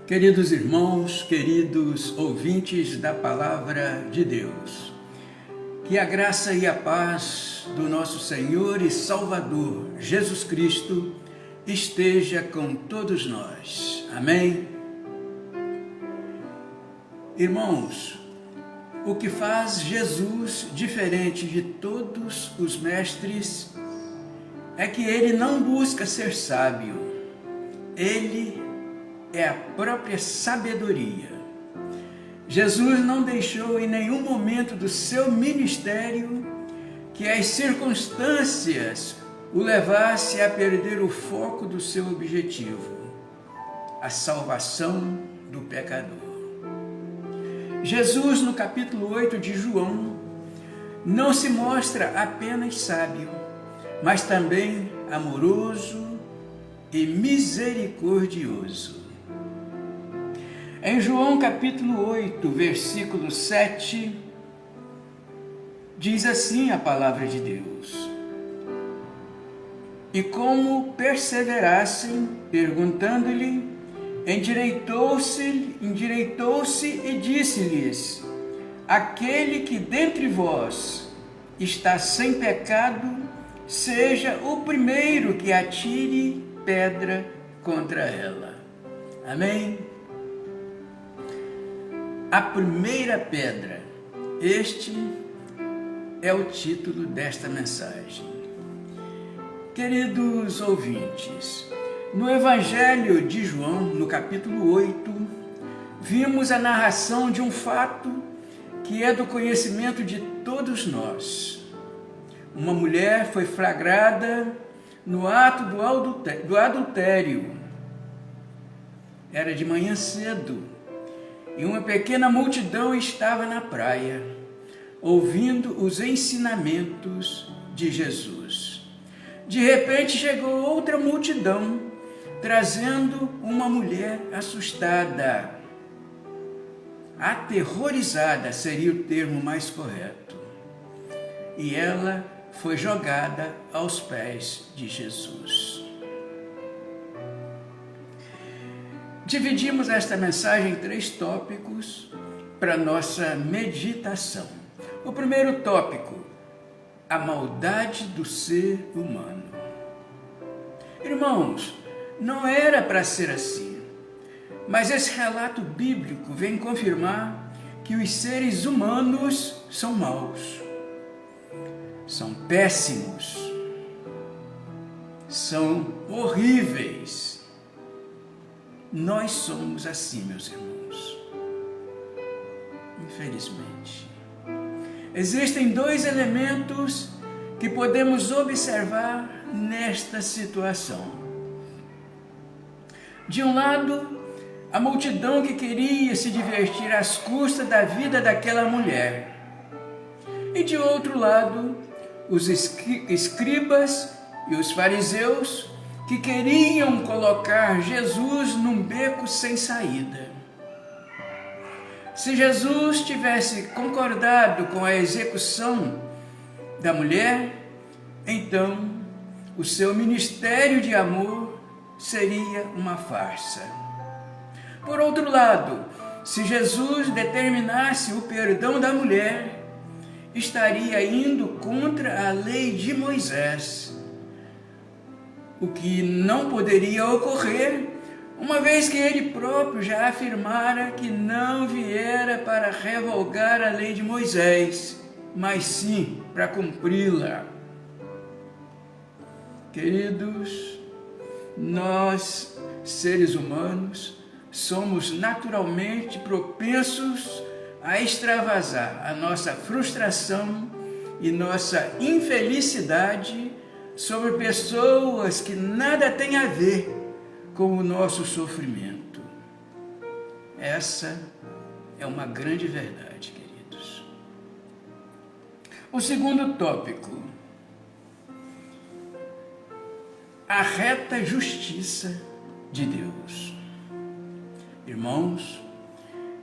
Queridos irmãos, queridos ouvintes da Palavra de Deus, que a graça e a paz do nosso Senhor e Salvador Jesus Cristo esteja com todos nós. Amém? Irmãos, o que faz Jesus diferente de todos os mestres é que ele não busca ser sábio, ele é a própria sabedoria. Jesus não deixou em nenhum momento do seu ministério que as circunstâncias o levassem a perder o foco do seu objetivo, a salvação do pecador. Jesus, no capítulo 8 de João, não se mostra apenas sábio, mas também amoroso e misericordioso. Em João capítulo 8, versículo 7, diz assim a palavra de Deus: E como perseverassem, perguntando-lhe, endireitou-se e disse-lhes: Aquele que dentre vós está sem pecado, seja o primeiro que atire pedra contra ela. Amém? A primeira pedra, este é o título desta mensagem. Queridos ouvintes, no Evangelho de João, no capítulo 8, vimos a narração de um fato que é do conhecimento de todos nós. Uma mulher foi flagrada no ato do adultério. Era de manhã cedo. E uma pequena multidão estava na praia, ouvindo os ensinamentos de Jesus. De repente chegou outra multidão, trazendo uma mulher assustada. Aterrorizada seria o termo mais correto. E ela foi jogada aos pés de Jesus. Dividimos esta mensagem em 3 tópicos para nossa meditação. O primeiro tópico, a maldade do ser humano. Irmãos, não era para ser assim, mas esse relato bíblico vem confirmar que os seres humanos são maus, são péssimos, são horríveis. Nós somos assim, meus irmãos. Infelizmente. Existem 2 elementos que podemos observar nesta situação. De um lado, a multidão que queria se divertir às custas da vida daquela mulher. E de outro lado, os escribas e os fariseus que queriam colocar Jesus num beco sem saída. Se Jesus tivesse concordado com a execução da mulher, então o seu ministério de amor seria uma farsa. Por outro lado, se Jesus determinasse o perdão da mulher, estaria indo contra a lei de Moisés, o que não poderia ocorrer, uma vez que ele próprio já afirmara que não viera para revogar a lei de Moisés, mas sim para cumpri-la. Queridos, nós, seres humanos, somos naturalmente propensos a extravasar a nossa frustração e nossa infelicidade sobre pessoas que nada têm a ver com o nosso sofrimento. Essa é uma grande verdade, queridos. O segundo tópico, a reta justiça de Deus. Irmãos,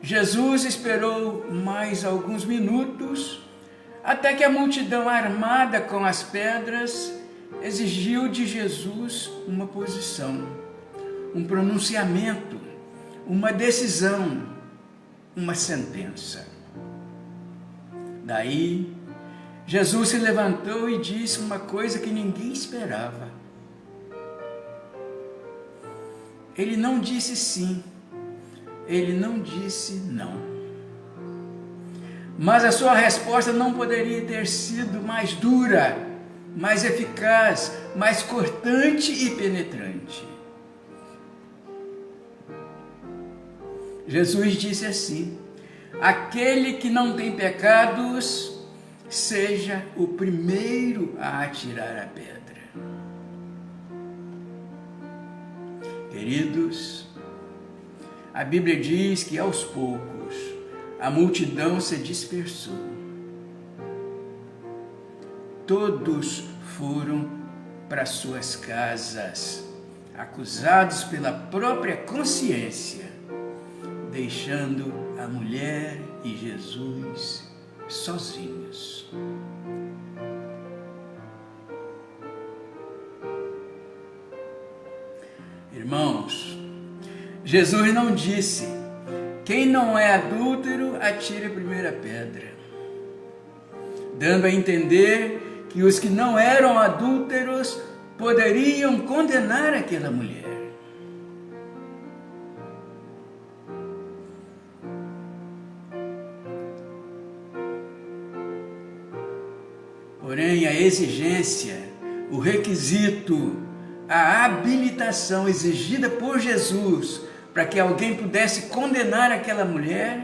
Jesus esperou mais alguns minutos até que a multidão armada com as pedras exigiu de Jesus uma posição, um pronunciamento, uma decisão, uma sentença. Daí, Jesus se levantou e disse uma coisa que ninguém esperava. Ele não disse sim, ele não disse não. Mas a sua resposta não poderia ter sido mais dura, mais eficaz, mais cortante e penetrante. Jesus disse assim: aquele que não tem pecados, seja o primeiro a atirar a pedra. Queridos, a Bíblia diz que aos poucos a multidão se dispersou. Todos foram para suas casas, acusados pela própria consciência, deixando a mulher e Jesus sozinhos. Irmãos, Jesus não disse: quem não é adúltero, atire a primeira pedra, dando a entender que os que não eram adúlteros poderiam condenar aquela mulher. Porém, a exigência, o requisito, a habilitação exigida por Jesus para que alguém pudesse condenar aquela mulher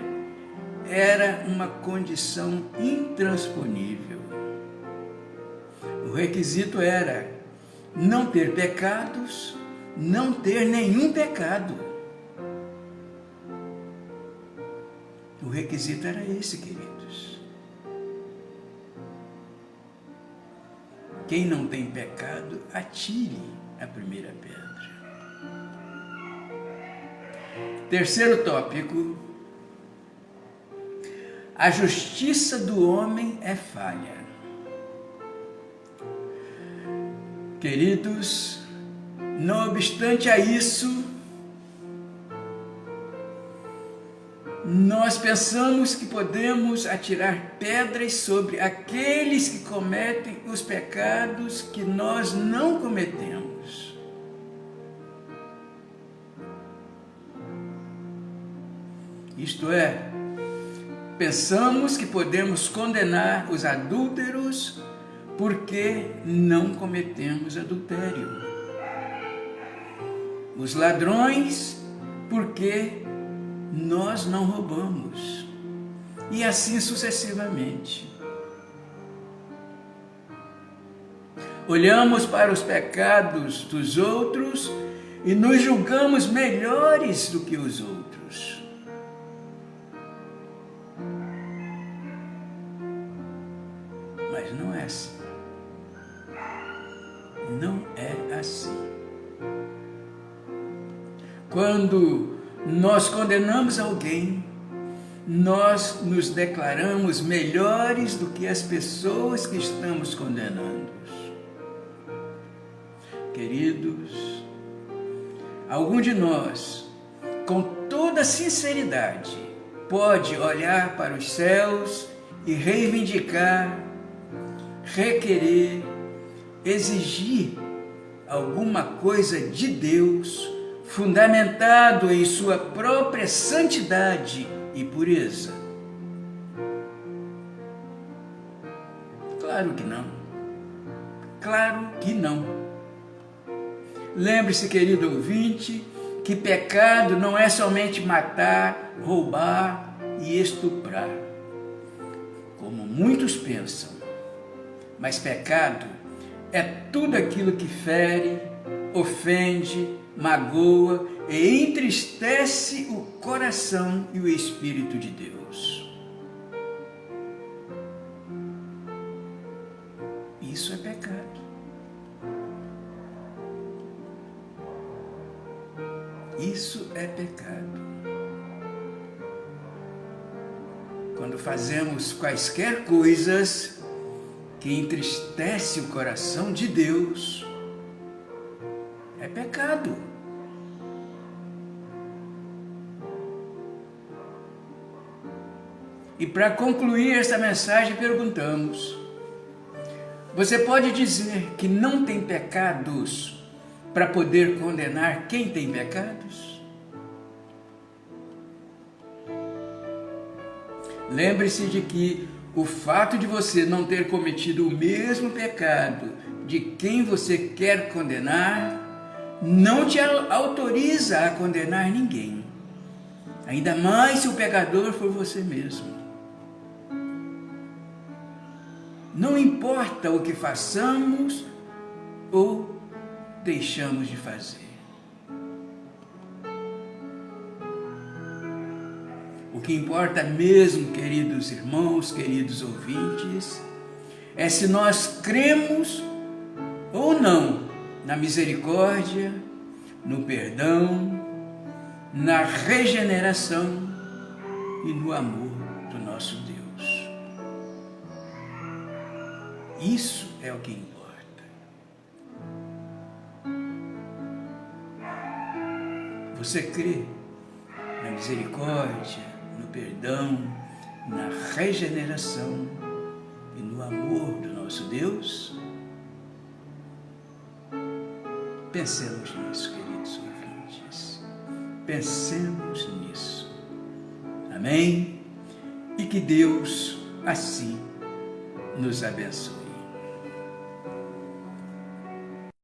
era uma condição intransponível. O requisito era não ter pecados, não ter nenhum pecado. O requisito era esse, queridos. Quem não tem pecado, atire a primeira pedra. Terceiro tópico: a justiça do homem é falha. Queridos, não obstante a isso, nós pensamos que podemos atirar pedras sobre aqueles que cometem os pecados que nós não cometemos. Isto é, pensamos que podemos condenar os adúlteros porque não cometemos adultério, os ladrões porque nós não roubamos, e assim sucessivamente. Olhamos para os pecados dos outros e nos julgamos melhores do que os outros. Mas não é assim. Não é assim. Quando nós condenamos alguém, nós nos declaramos melhores do que as pessoas que estamos condenando. Queridos, algum de nós, com toda sinceridade, pode olhar para os céus e reivindicar, requerer, exigir alguma coisa de Deus, fundamentado em sua própria santidade e pureza? Claro que não. Claro que não. Lembre-se, querido ouvinte, que pecado não é somente matar, roubar e estuprar, como muitos pensam. Mas pecado é tudo aquilo que fere, ofende, magoa e entristece o coração e o Espírito de Deus. Isso é pecado. Isso é pecado. Quando fazemos quaisquer coisas que entristecem o coração de Deus, é pecado. E para concluir esta mensagem, perguntamos: você pode dizer que não tem pecados para poder condenar quem tem pecados? Lembre-se de que o fato de você não ter cometido o mesmo pecado de quem você quer condenar não te autoriza a condenar ninguém, ainda mais se o pecador for você mesmo. Não importa o que façamos ou deixamos de fazer. O que importa mesmo, queridos irmãos, queridos ouvintes, é se nós cremos ou não na misericórdia, no perdão, na regeneração e no amor do nosso Deus. Isso é o que importa. Você crê na misericórdia, no perdão, na regeneração e no amor do nosso Deus? Pensemos nisso, queridos ouvintes. Pensemos nisso. Amém? E que Deus assim nos abençoe.